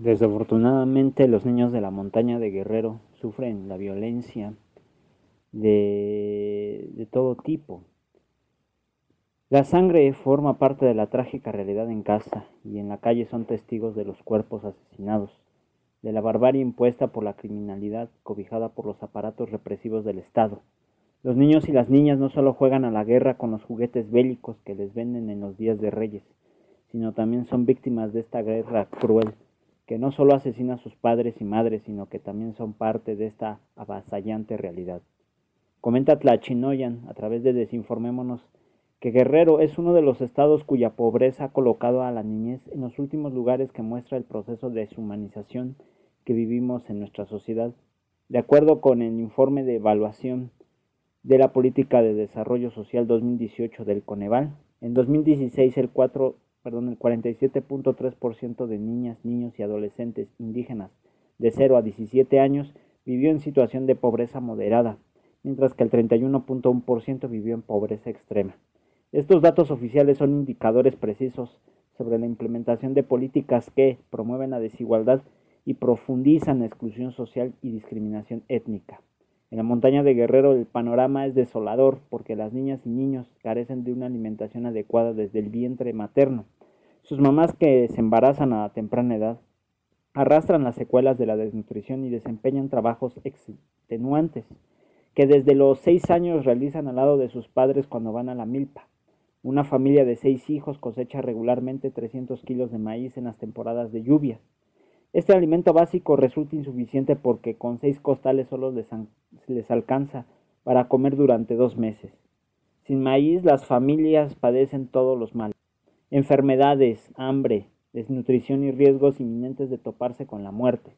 Desafortunadamente, los niños de la montaña de Guerrero sufren la violencia de todo tipo. La sangre forma parte de la trágica realidad en casa y en la calle son testigos de los cuerpos asesinados, de la barbarie impuesta por la criminalidad cobijada por los aparatos represivos del Estado. Los niños y las niñas no solo juegan a la guerra con los juguetes bélicos que les venden en los días de Reyes, sino también son víctimas de esta guerra cruel, que no solo asesina a sus padres y madres, sino que también son parte de esta avasallante realidad. Comenta Tlachinoyan, a través de Desinformémonos, que Guerrero es uno de los estados cuya pobreza ha colocado a la niñez en los últimos lugares que muestra el proceso de deshumanización que vivimos en nuestra sociedad. De acuerdo con el informe de evaluación de la Política de Desarrollo Social 2018 del Coneval, en 2016 el 47.3% de niñas, niños y adolescentes indígenas de 0 a 17 años vivió en situación de pobreza moderada, mientras que el 31.1% vivió en pobreza extrema. Estos datos oficiales son indicadores precisos sobre la implementación de políticas que promueven la desigualdad y profundizan la exclusión social y discriminación étnica. En la montaña de Guerrero el panorama es desolador porque las niñas y niños carecen de una alimentación adecuada desde el vientre materno. Sus mamás que se embarazan a temprana edad arrastran las secuelas de la desnutrición y desempeñan trabajos extenuantes que desde los 6 años realizan al lado de sus padres cuando van a la milpa. Una familia de 6 hijos cosecha regularmente 300 kilos de maíz en las temporadas de lluvia. Este alimento básico resulta insuficiente porque con 6 costales solo les alcanza para comer durante 2 meses. Sin maíz, las familias padecen todos los males: enfermedades, hambre, desnutrición y riesgos inminentes de toparse con la muerte.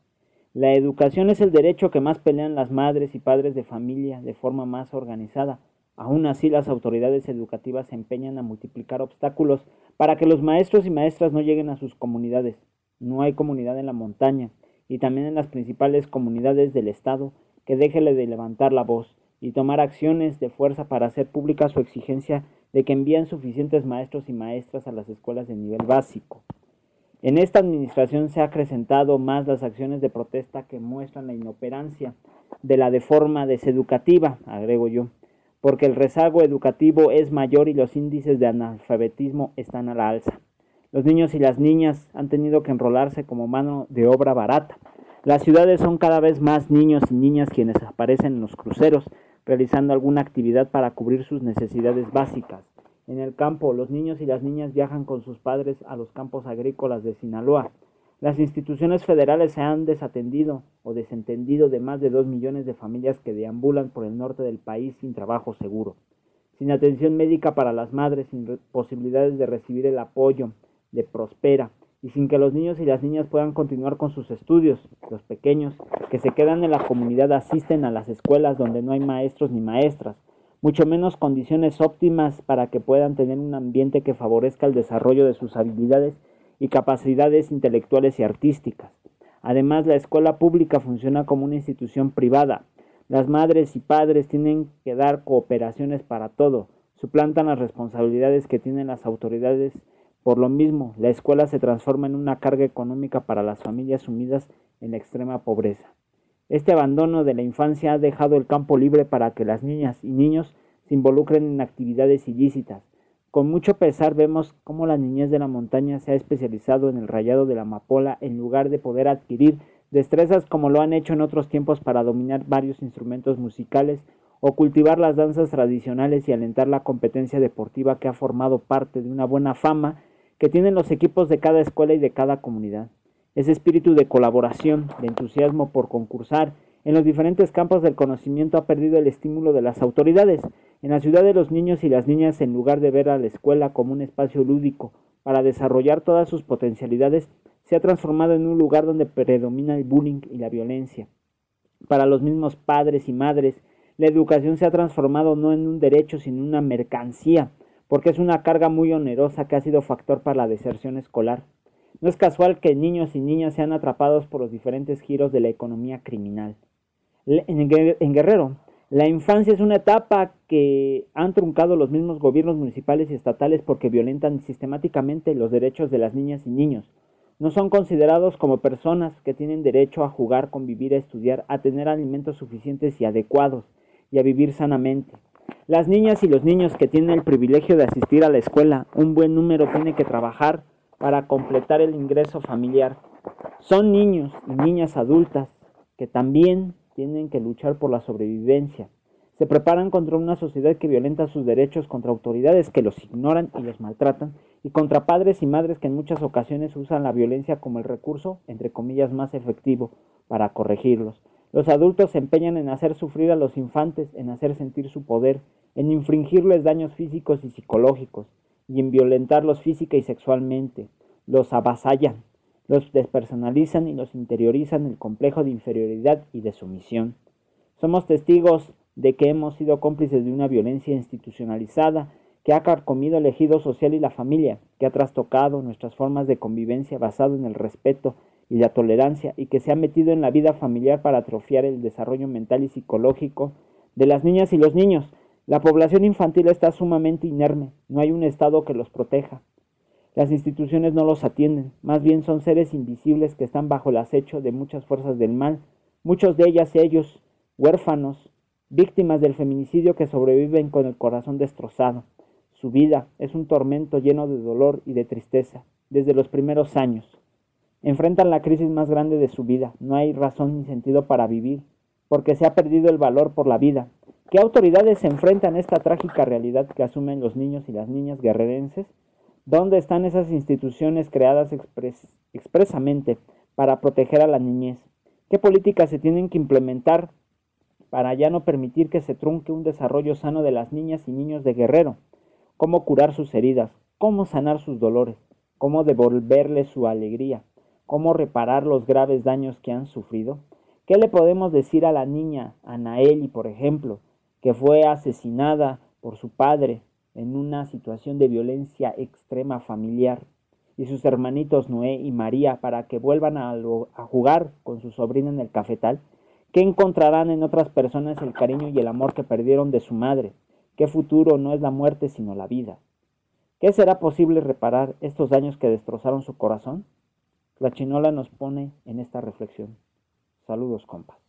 La educación es el derecho que más pelean las madres y padres de familia de forma más organizada. Aún así, las autoridades educativas se empeñan a multiplicar obstáculos para que los maestros y maestras no lleguen a sus comunidades. No hay comunidad en la montaña y también en las principales comunidades del estado que deje de levantar la voz y tomar acciones de fuerza para hacer pública su exigencia de que envíen suficientes maestros y maestras a las escuelas de nivel básico. En esta administración se ha acrecentado más las acciones de protesta que muestran la inoperancia de la de forma deseducativa, agrego yo, porque el rezago educativo es mayor y los índices de analfabetismo están a la alza. Los niños y las niñas han tenido que enrolarse como mano de obra barata. Las ciudades son cada vez más niños y niñas quienes aparecen en los cruceros, realizando alguna actividad para cubrir sus necesidades básicas. En el campo, los niños y las niñas viajan con sus padres a los campos agrícolas de Sinaloa. Las instituciones federales se han desatendido o desentendido de más de 2 millones de familias que deambulan por el norte del país sin trabajo seguro, sin atención médica para las madres, sin posibilidades de recibir el apoyo de Prospera y sin que los niños y las niñas puedan continuar con sus estudios. Los pequeños que se quedan en la comunidad asisten a las escuelas donde no hay maestros ni maestras, mucho menos condiciones óptimas para que puedan tener un ambiente que favorezca el desarrollo de sus habilidades y capacidades intelectuales y artísticas. Además, la escuela pública funciona como una institución privada. Las madres y padres tienen que dar cooperaciones para todo, suplantan las responsabilidades que tienen las autoridades. Por lo mismo, la escuela se transforma en una carga económica para las familias sumidas en la extrema pobreza. Este abandono de la infancia ha dejado el campo libre para que las niñas y niños se involucren en actividades ilícitas. Con mucho pesar vemos cómo la niñez de la montaña se ha especializado en el rayado de la amapola en lugar de poder adquirir destrezas como lo han hecho en otros tiempos para dominar varios instrumentos musicales o cultivar las danzas tradicionales y alentar la competencia deportiva que ha formado parte de una buena fama que tienen los equipos de cada escuela y de cada comunidad. Ese espíritu de colaboración, de entusiasmo por concursar en los diferentes campos del conocimiento ha perdido el estímulo de las autoridades. En la ciudad de los niños y las niñas, en lugar de ver a la escuela como un espacio lúdico para desarrollar todas sus potencialidades, se ha transformado en un lugar donde predomina el bullying y la violencia. Para los mismos padres y madres, la educación se ha transformado no en un derecho, sino en una mercancía, porque es una carga muy onerosa que ha sido factor para la deserción escolar. No es casual que niños y niñas sean atrapados por los diferentes giros de la economía criminal. En Guerrero, la infancia es una etapa que han truncado los mismos gobiernos municipales y estatales porque violentan sistemáticamente los derechos de las niñas y niños. No son considerados como personas que tienen derecho a jugar, convivir, a estudiar, a tener alimentos suficientes y adecuados y a vivir sanamente. Las niñas y los niños que tienen el privilegio de asistir a la escuela, un buen número tiene que trabajar para completar el ingreso familiar. Son niños y niñas adultas que también tienen que luchar por la sobrevivencia. Se preparan contra una sociedad que violenta sus derechos, contra autoridades que los ignoran y los maltratan, y contra padres y madres que en muchas ocasiones usan la violencia como el recurso, entre comillas, más efectivo para corregirlos. Los adultos se empeñan en hacer sufrir a los infantes, en hacer sentir su poder, en infligirles daños físicos y psicológicos, y en violentarlos física y sexualmente. Los avasallan, los despersonalizan y los interiorizan el complejo de inferioridad y de sumisión. Somos testigos de que hemos sido cómplices de una violencia institucionalizada que ha carcomido el ejido social y la familia, que ha trastocado nuestras formas de convivencia basado en el respeto y la tolerancia y que se ha metido en la vida familiar para atrofiar el desarrollo mental y psicológico de las niñas y los niños. La población infantil está sumamente inerme, no hay un Estado que los proteja. Las instituciones no los atienden, más bien son seres invisibles que están bajo el acecho de muchas fuerzas del mal, muchos de ellos huérfanos, víctimas del feminicidio que sobreviven con el corazón destrozado. Su vida es un tormento lleno de dolor y de tristeza, desde los primeros años. Enfrentan la crisis más grande de su vida, no hay razón ni sentido para vivir, porque se ha perdido el valor por la vida. ¿Qué autoridades se enfrentan a esta trágica realidad que asumen los niños y las niñas guerrerenses? ¿Dónde están esas instituciones creadas expresamente para proteger a la niñez? ¿Qué políticas se tienen que implementar para ya no permitir que se trunque un desarrollo sano de las niñas y niños de Guerrero? ¿Cómo curar sus heridas? ¿Cómo sanar sus dolores? ¿Cómo devolverles su alegría? ¿Cómo reparar los graves daños que han sufrido? ¿Qué le podemos decir a la niña Anaeli, por ejemplo, que fue asesinada por su padre en una situación de violencia extrema familiar, y sus hermanitos Noé y María para que vuelvan a jugar con su sobrina en el cafetal? ¿Qué encontrarán en otras personas el cariño y el amor que perdieron de su madre? ¿Qué futuro no es la muerte sino la vida? ¿Qué será posible reparar estos daños que destrozaron su corazón? La Chinola nos pone en esta reflexión. Saludos, compas.